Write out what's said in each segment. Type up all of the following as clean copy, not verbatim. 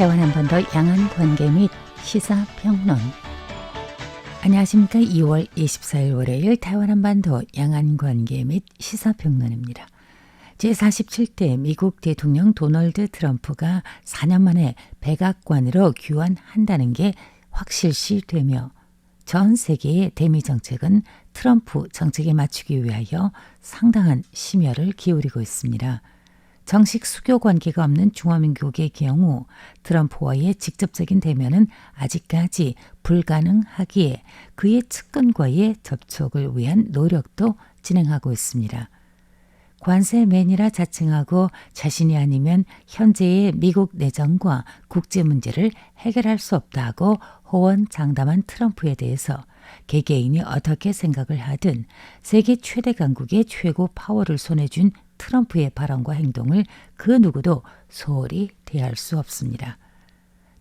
台湾한반도 양안 관계 및 시사평론. 안녕하십니까. 2월 24일 월요일台湾한반도 양안 관계 및 시사평론입니다. 제47대 미국 대통령 도널드 트럼프가 4년 만에 백악관으로 귀환한다는 게 확실시되며 전 세계의 대미 정책은 트럼프 정책에 맞추기 위하여 상당한 심혈을 기울이고 있습니다. 정식 수교 관계가 없는 중화민국의 경우 트럼프와의 직접적인 대면은 아직까지 불가능하기에 그의 측근과의 접촉을 위한 노력도 진행하고 있습니다. 관세맨이라 자칭하고 자신이 아니면 현재의 미국 내정과 국제 문제를 해결할 수 없다고 호언장담한 트럼프에 대해서 개개인이 어떻게 생각을 하든 세계 최대 강국의 최고 파워를 손에 쥔 트럼프의 발언과 행동을 그 누구도 소홀히 대할 수 없습니다.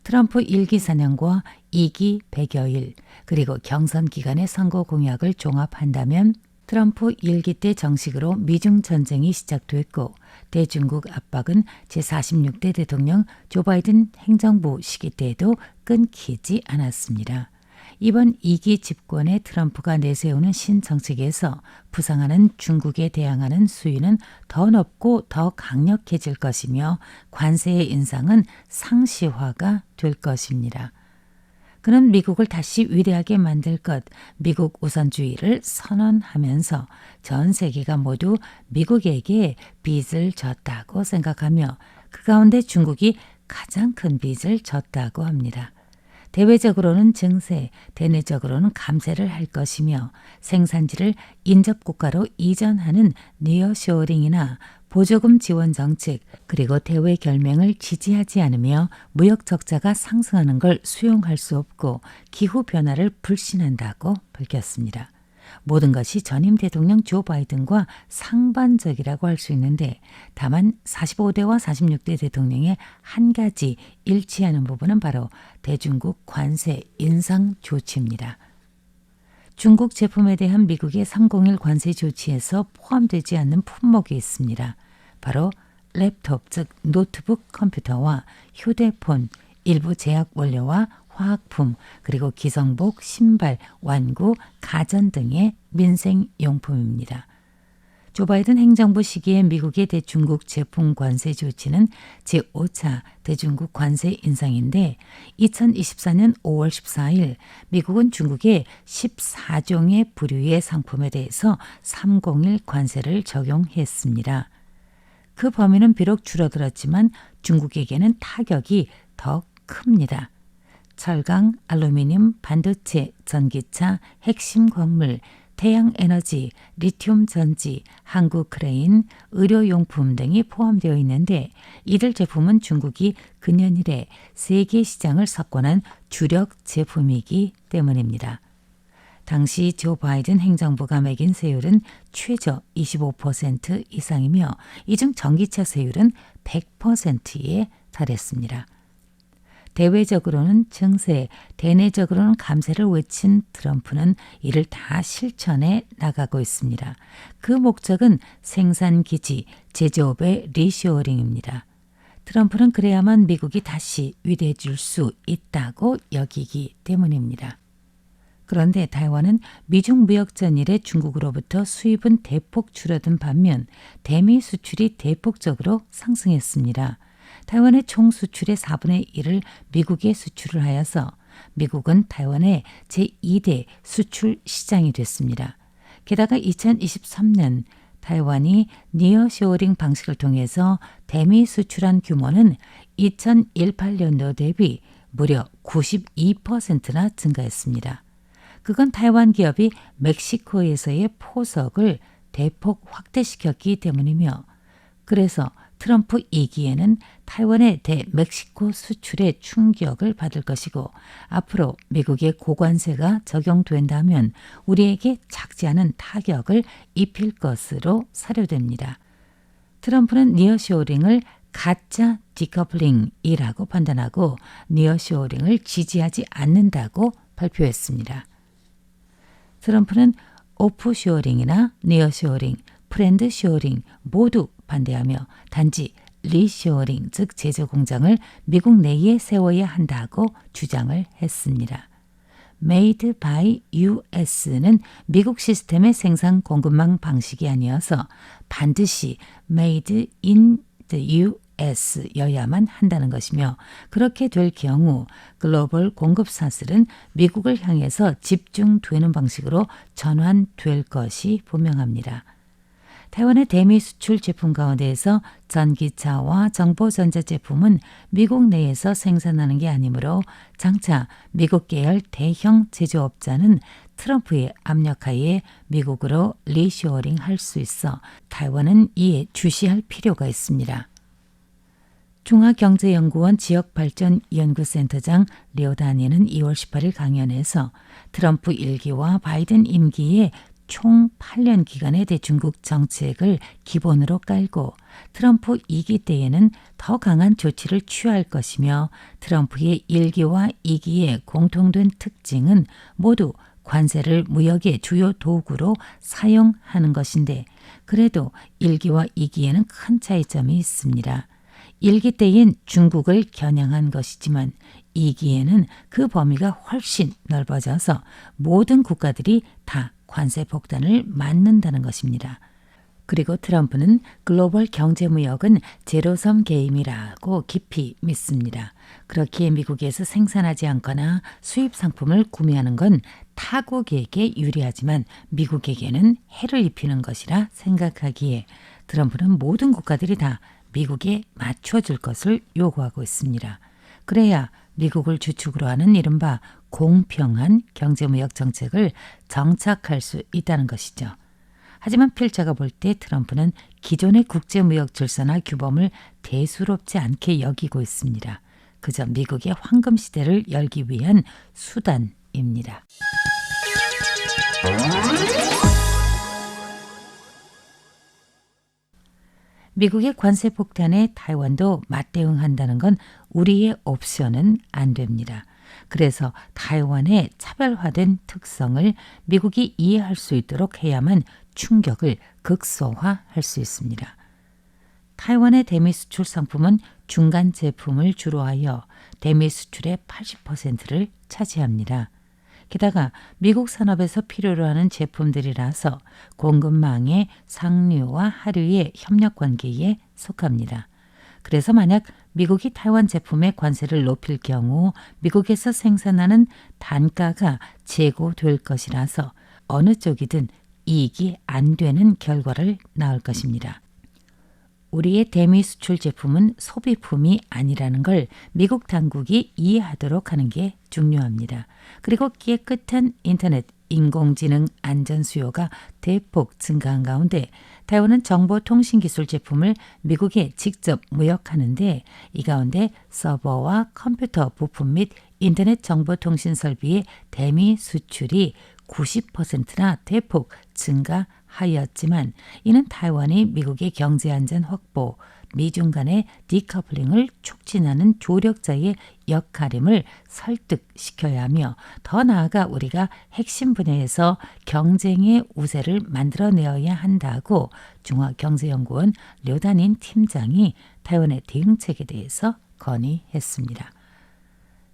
트럼프 1기 4년과 2기 100여일 그리고 경선 기간의 선거 공약을 종합한다면 트럼프 1기 때 정식으로 미중 전쟁이 시작됐고 대중국 압박은 제46대 대통령 조 바이든 행정부 시기 때에도 끊기지 않았습니다. 이번 2기 집권의 트럼프가 내세우는 신정책에서 부상하는 중국에 대항하는 수위는 더 높고 더 강력해질 것이며 관세의 인상은 상시화가 될 것입니다. 그는 미국을 다시 위대하게 만들 것, 미국 우선주의를 선언하면서 전 세계가 모두 미국에게 빚을 졌다고 생각하며 그 가운데 중국이 가장 큰 빚을 졌다고 합니다. 대외적으로는 증세, 대내적으로는 감세를 할 것이며 생산지를 인접국가로 이전하는 니어쇼어링이나 보조금 지원 정책 그리고 대외 결명을 지지하지 않으며 무역 적자가 상승하는 걸 수용할 수 없고 기후변화를 불신한다고 밝혔습니다. 모든 것이 전임 대통령 조 바이든과 상반적이라고 할 수 있는데 다만 45대와 46대 대통령의 한 가지 일치하는 부분은 바로 대중국 관세 인상 조치입니다. 중국 제품에 대한 미국의 301 관세 조치에서 포함되지 않는 품목이 있습니다. 바로 랩톱 즉 노트북 컴퓨터와 휴대폰, 일부 제약 원료와 화학품, 그리고 기성복, 신발, 완구, 가전 등의 민생용품입니다. 조 바이든 행정부 시기에 미국의 대중국 제품 관세 조치는 제5차 대중국 관세 인상인데 2024년 5월 14일 미국은 중국의 14종의 부류의 상품에 대해서 301 관세를 적용했습니다. 그 범위는 비록 줄어들었지만 중국에게는 타격이 더 큽니다. 철강, 알루미늄, 반도체, 전기차, 핵심 광물, 태양에너지, 리튬 전지, 한국 크레인, 의료용품 등이 포함되어 있는데 이들 제품은 중국이 근년 이래 세계 시장을 석권한 주력 제품이기 때문입니다. 당시 조 바이든 행정부가 매긴 세율은 최저 25% 이상이며 이 중 전기차 세율은 100%에 달했습니다. 대외적으로는 증세, 대내적으로는 감세를 외친 트럼프는 이를 다 실천해 나가고 있습니다. 그 목적은 생산기지, 제조업의 리쇼어링입니다. 트럼프는 그래야만 미국이 다시 위대해질 수 있다고 여기기 때문입니다. 그런데台湾은 미중 무역전 이래 중국으로부터 수입은 대폭 줄어든 반면 대미 수출이 대폭적으로 상승했습니다.台湾의 총 수출의 4분의 1을 미국에 수출을 하여서 미국은台湾의 제2대 수출 시장이 됐습니다. 게다가 2023년台湾이 니어쇼어링 방식을 통해서 대미 수출한 규모는 2018년도 대비 무려 92%나 증가했습니다. 그건台湾기업이 멕시코에서의 포석을 대폭 확대시켰기 때문이며 그래서 트럼프 2기에는台湾의 대멕시코 수출에 충격을 받을 것이고 앞으로 미국의 고관세가 적용된다면 우리에게 작지 않은 타격을 입힐 것으로 사료됩니다. 트럼프는 니어쇼어링을 가짜 디커플링이라고 판단하고 니어쇼어링을 지지하지 않는다고 발표했습니다. 트럼프는 오프쇼어링이나 니어쇼어링, 프렌드쇼어링 모두 반대하며 단지 리쇼어링, 즉 제조 공장을 미국 내에 세워야 한다고 주장을 했습니다. Made by US는 미국 시스템의 생산 공급망 방식이 아니어서 반드시 Made in the US여야만 한다는 것이며, 그렇게 될 경우 글로벌 공급 사슬은 미국을 향해서 집중되는 방식으로 전환될 것이 분명합니다.台湾의 대미 수출 제품 가운데에서 전기차와 정보전자 제품은 미국 내에서 생산하는 게 아니므로 장차 미국 계열 대형 제조업자는 트럼프의 압력하에 미국으로 리쇼어링 할 수 있어台湾은 이에 주시할 필요가 있습니다. 중화경제연구원 지역발전연구센터장 리오다니는 2월 18일 강연에서 트럼프 1기와 바이든 임기에 총 8년 기간의 대중국 정책을 기본으로 깔고 트럼프 2기 때에는 더 강한 조치를 취할 것이며, 트럼프의 1기와 2기의 공통된 특징은 모두 관세를 무역의 주요 도구로 사용하는 것인데, 그래도 1기와 2기에는 큰 차이점이 있습니다. 1기 때엔 중국을 겨냥한 것이지만 2기에는 그 범위가 훨씬 넓어져서 모든 국가들이 다 관세 폭탄을 맞는다는 것입니다. 그리고 트럼프는 글로벌 경제무역은 제로섬 게임이라고 깊이 믿습니다. 그렇기에 미국에서 생산하지 않거나 수입 상품을 구매하는 건 타국에게 유리하지만 미국에게는 해를 입히는 것이라 생각하기에 트럼프는 모든 국가들이 다 미국에 맞춰줄 것을 요구하고 있습니다. 그래야 미국을 주축으로 하는 이른바 공평한 경제무역 정책을 정착할 수 있다는 것이죠. 하지만 필자가 볼 때 트럼프는 기존의 국제무역 질서나 규범을 대수롭지 않게 여기고 있습니다. 그저 미국의 황금 시대를 열기 위한 수단입니다. 미국의 관세 폭탄에 타이완도 맞대응한다는 건 우리의 옵션은 안 됩니다. 그래서 타이완의 차별화된 특성을 미국이 이해할 수 있도록 해야만 충격을 극소화할 수 있습니다. 타이완의 대미 수출 상품은 중간 제품을 주로 하여 대미 수출의 80%를 차지합니다. 게다가 미국 산업에서 필요로 하는 제품들이라서 공급망의 상류와 하류의 협력 관계에 속합니다. 그래서 만약 미국이 타이완 제품의 관세를 높일 경우 미국에서 생산하는 단가가 재고될 것이라서 어느 쪽이든 이익이 안 되는 결과를 낳을 것입니다. 우리의 대미 수출 제품은 소비품이 아니라는 걸 미국 당국이 이해하도록 하는 게 중요합니다. 그리고 깨끗한 인터넷, 인공지능 안전 수요가 대폭 증가한 가운데 타이완은 정보통신기술 제품을 미국에 직접 무역하는데, 이 가운데 서버와 컴퓨터 부품 및 인터넷 정보통신 설비의 대미 수출이 90%나 대폭 증가하였지만, 이는 타이완이 미국의 경제안전 확보, 미중 간의 디커플링을 촉진하는 조력자의 역할임을 설득시켜야 하며, 더 나아가 우리가 핵심 분야에서 경쟁의 우세를 만들어내어야 한다고 중화경제연구원 료다닌 팀장이 타이완의 대응책에 대해서 건의했습니다.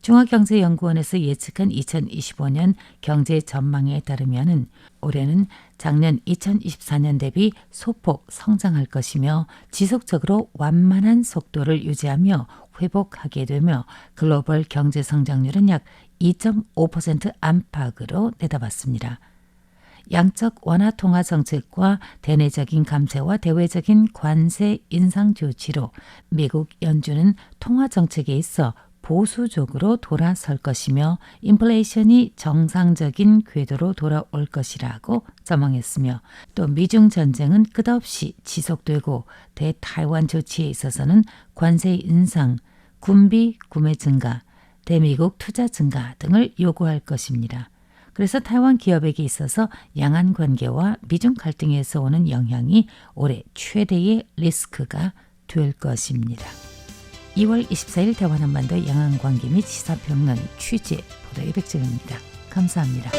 중화경제연구원에서 예측한 2025년 경제 전망에 따르면 올해는 작년 2024년 대비 소폭 성장할 것이며 지속적으로 완만한 속도를 유지하며 회복하게 되며 글로벌 경제 성장률은 약 2.5% 안팎으로 내다봤습니다. 양적 완화 통화 정책과 대내적인 감세와 대외적인 관세 인상 조치로 미국 연준은 통화 정책에 있어 보수적으로 돌아설 것이며 인플레이션이 정상적인 궤도로 돌아올 것이라고 전망했으며, 또 미중 전쟁은 끝없이 지속되고 대타이완 조치에 있어서는 관세 인상, 군비 구매 증가, 대미국 투자 증가 등을 요구할 것입니다. 그래서 타이완 기업에게 있어서 양안 관계와 미중 갈등에서 오는 영향이 올해 최대의 리스크가 될 것입니다. 2월 24일 대화 한반도 양안관계 및 시사평론 취재 보도의 백정입니다. 감사합니다.